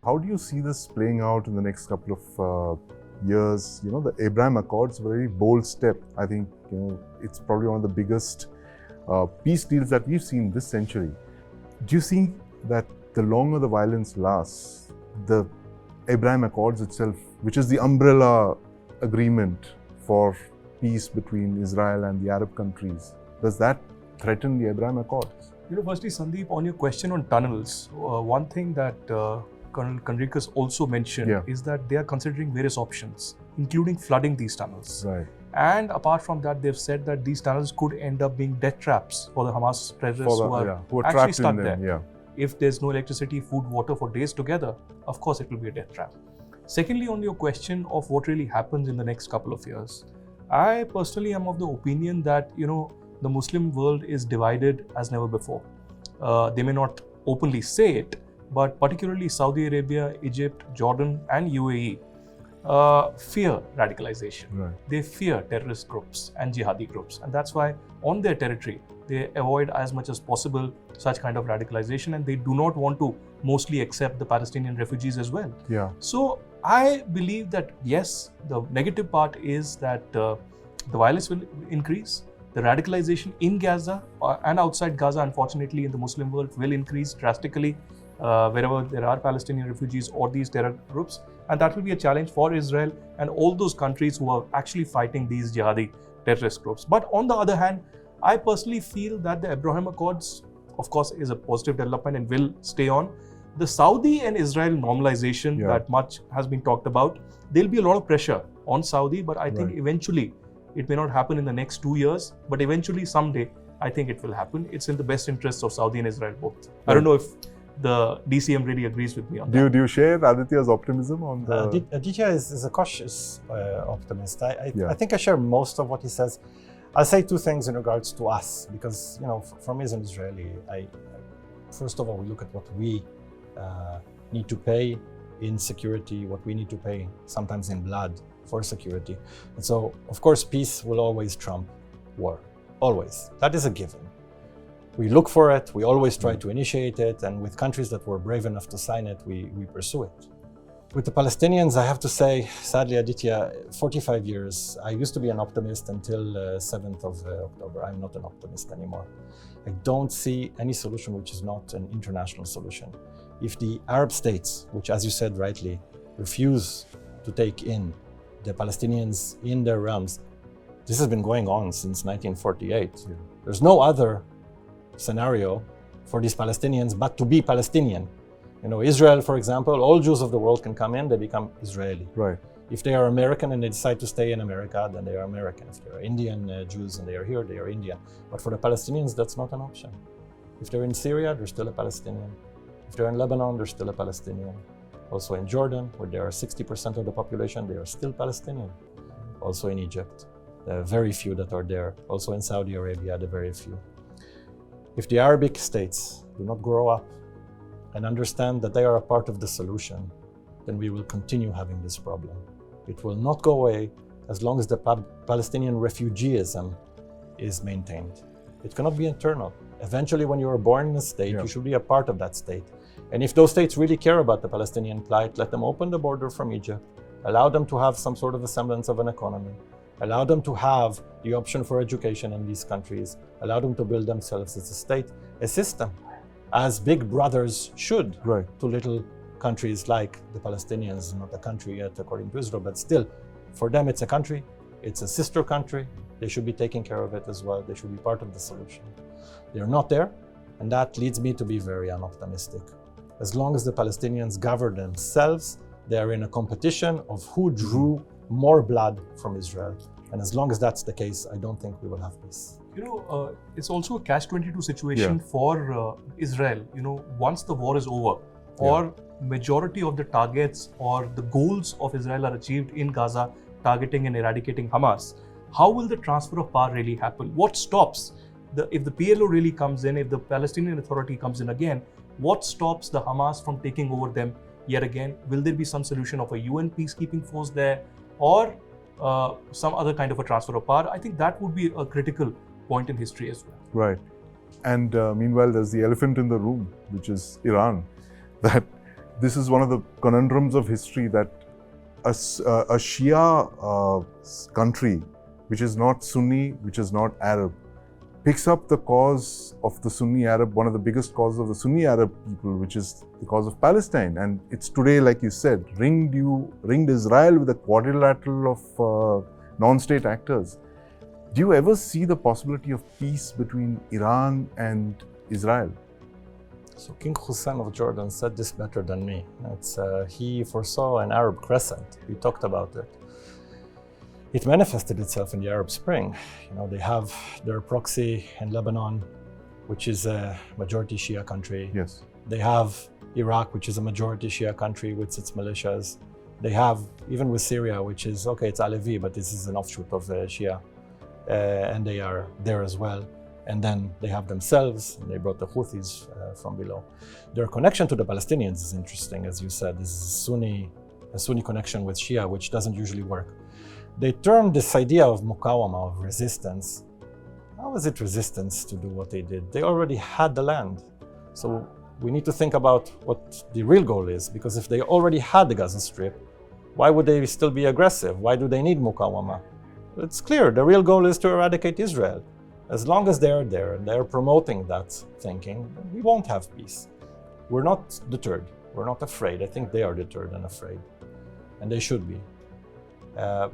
How do you see this playing out in the next couple of years? You know, the Abraham Accords were a very bold step. I think, you know, it's probably one of the biggest peace deals that we've seen this century. Do you think that the longer the violence lasts, the Abraham Accords itself, which is the umbrella agreement for peace between Israel and the Arab countries, does that threaten the Abraham Accords? You know, firstly, Sandeep, on your question on tunnels, one thing that Colonel Kanrikas also mentioned is that they are considering various options, including flooding these tunnels. Right. And apart from that, they've said that these tunnels could end up being death traps for the Hamas terrorists who are actually stuck there. Yeah. If there's no electricity, food, water for days together, of course it will be a death trap. Secondly, on your question of what really happens in the next couple of years, I personally am of the opinion that, you know, the Muslim world is divided as never before. They may not openly say it, but particularly Saudi Arabia, Egypt, Jordan and UAE fear radicalization. Right. They fear terrorist groups and jihadi groups, and that's why on their territory they avoid as much as possible such kind of radicalization, and they do not want to mostly accept the Palestinian refugees as well. Yeah. So I believe that yes, the negative part is that the violence will increase. The radicalization in Gaza and outside Gaza, unfortunately, in the Muslim world will increase drastically wherever there are Palestinian refugees or these terror groups. And that will be a challenge for Israel and all those countries who are actually fighting these jihadi terrorist groups. But on the other hand, I personally feel that the Abraham Accords, of course, is a positive development and will stay on. The Saudi and Israel normalization that much has been talked about, there'll be a lot of pressure on Saudi, but I think eventually, it may not happen in the next 2 years, but eventually someday, I think it will happen. It's in the best interests of Saudi and Israel both. I don't know if the DCM really agrees with me on that. Do you share Aditya's optimism on the... Aditya is a cautious optimist. I think I share most of what he says. I'll say two things in regards to us, because, you know, for me as an Israeli, first of all, we look at what we need to pay in security, what we need to pay sometimes in blood for security. And so, of course, peace will always trump war, always. That is a given. We look for it, we always try to initiate it, and with countries that were brave enough to sign it, we pursue it. With the Palestinians, I have to say, sadly, Aditya, 45 years, I used to be an optimist until 7th of October. I'm not an optimist anymore. I don't see any solution which is not an international solution. If the Arab states, which, as you said rightly, refuse to take in the Palestinians in their realms, this has been going on since 1948. There's no other scenario for these Palestinians but to be Palestinian. You know, Israel, for example, all Jews of the world can come in, they become Israeli. Right. If they are American and they decide to stay in America, then they are American. If they are Indian Jews and they are here, they are Indian. But for the Palestinians, that's not an option. If they're in Syria, they're still a Palestinian. If they're in Lebanon, they're still a Palestinian. Also in Jordan, where there are 60% of the population, they are still Palestinian. Also in Egypt, there are very few that are there. Also in Saudi Arabia, there are very few. If the Arabic states do not grow up and understand that they are a part of the solution, then we will continue having this problem. It will not go away as long as the Palestinian refugeeism is maintained. It cannot be internal. Eventually, when you are born in a state, you should be a part of that state. And if those states really care about the Palestinian plight, let them open the border from Egypt, allow them to have some sort of a semblance of an economy, allow them to have the option for education in these countries, allow them to build themselves as a state, a system, as big brothers should to little countries like the Palestinians, not a country yet according to Israel, but still, for them it's a country, it's a sister country, they should be taking care of it as well, they should be part of the solution. They're not there, and that leads me to be very unoptimistic. As long as the Palestinians govern themselves, they are in a competition of who drew more blood from Israel. And as long as that's the case, I don't think we will have peace. You know, it's also a catch-22 situation for Israel. You know, once the war is over, or majority of the targets or the goals of Israel are achieved in Gaza, targeting and eradicating Hamas, how will the transfer of power really happen? What stops? If the PLO really comes in, if the Palestinian Authority comes in again, what stops the Hamas from taking over them yet again? Will there be some solution of a UN peacekeeping force there, or some other kind of a transfer of power? I think that would be a critical point in history as well. Right. And meanwhile, there's the elephant in the room, which is Iran. That this is one of the conundrums of history that a Shia country, which is not Sunni, which is not Arab, picks up the cause of the Sunni Arab, one of the biggest causes of the Sunni Arab people, which is the cause of Palestine. And it's today, like you said, ringed Israel with a quadrilateral of non-state actors. Do you ever see the possibility of peace between Iran and Israel? So King Hussein of Jordan said this better than me. He foresaw an Arab crescent. We talked about it. It manifested itself in the Arab Spring. They have their proxy in Lebanon, which is a majority Shia country. Yes. They have Iraq, which is a majority Shia country with its militias. They have, even with Syria, which is, okay, it's Alevi, but this is an offshoot of Shia. And they are there as well. And then they have themselves, and they brought the Houthis from below. Their connection to the Palestinians is interesting, as you said. This is a Sunni connection with Shia, which doesn't usually work. They termed this idea of mukawama, of resistance. How is it resistance to do what they did? They already had the land. So we need to think about what the real goal is, because if they already had the Gaza Strip, why would they still be aggressive? Why do they need mukawama? It's clear, the real goal is to eradicate Israel. As long as they're there and they're promoting that thinking, we won't have peace. We're not deterred. We're not afraid. I think they are deterred and afraid, and they should be.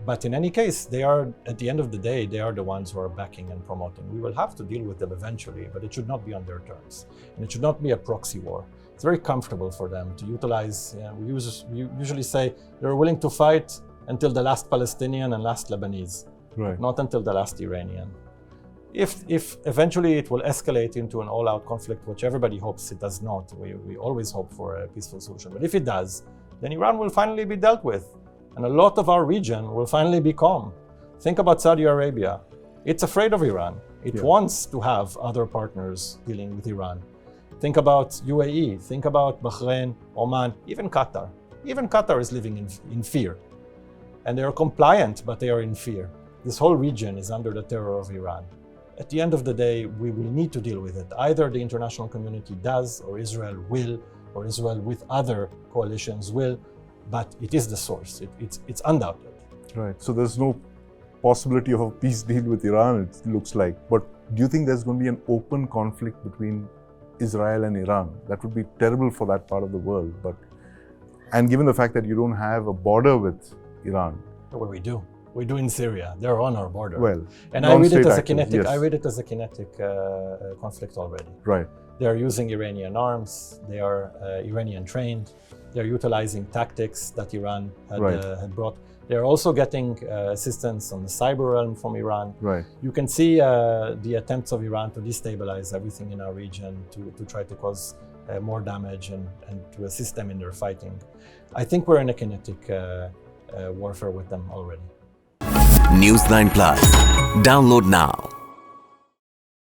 But in any case, they are, at the end of the day, they are the ones who are backing and promoting. We will have to deal with them eventually, but it should not be on their terms. And it should not be a proxy war. It's very comfortable for them to utilize, we usually say they're willing to fight until the last Palestinian and last Lebanese, Right. not until the last Iranian. If eventually it will escalate into an all-out conflict, which everybody hopes it does not, we always hope for a peaceful solution. But if it does, then Iran will finally be dealt with. And a lot of our region will finally be calm. Think about Saudi Arabia. It's afraid of Iran. It wants to have other partners dealing with Iran. Think about UAE, think about Bahrain, Oman, even Qatar. Even Qatar is living in fear. And they are compliant, but they are in fear. This whole region is under the terror of Iran. At the end of the day, we will need to deal with it. Either the international community does, or Israel will, or Israel with other coalitions will, but it is the source. It's undoubted. Right. So there's no possibility of a peace deal with Iran, it looks like. But do you think there's going to be an open conflict between Israel and Iran? That would be terrible for that part of the world. And given the fact that you don't have a border with Iran. Well, we do. We do in Syria. They're on our border. Well, and I read it as a actors, kinetic. yes. I read it as a kinetic conflict already. Right. They are using Iranian arms. They are Iranian trained. They're utilizing tactics that Iran had brought. They're also getting assistance on the cyber realm from Iran. Right. You can see the attempts of Iran to destabilize everything in our region, to try to cause more damage and to assist them in their fighting. I think we're in a kinetic warfare with them already. News9 Plus. Download now.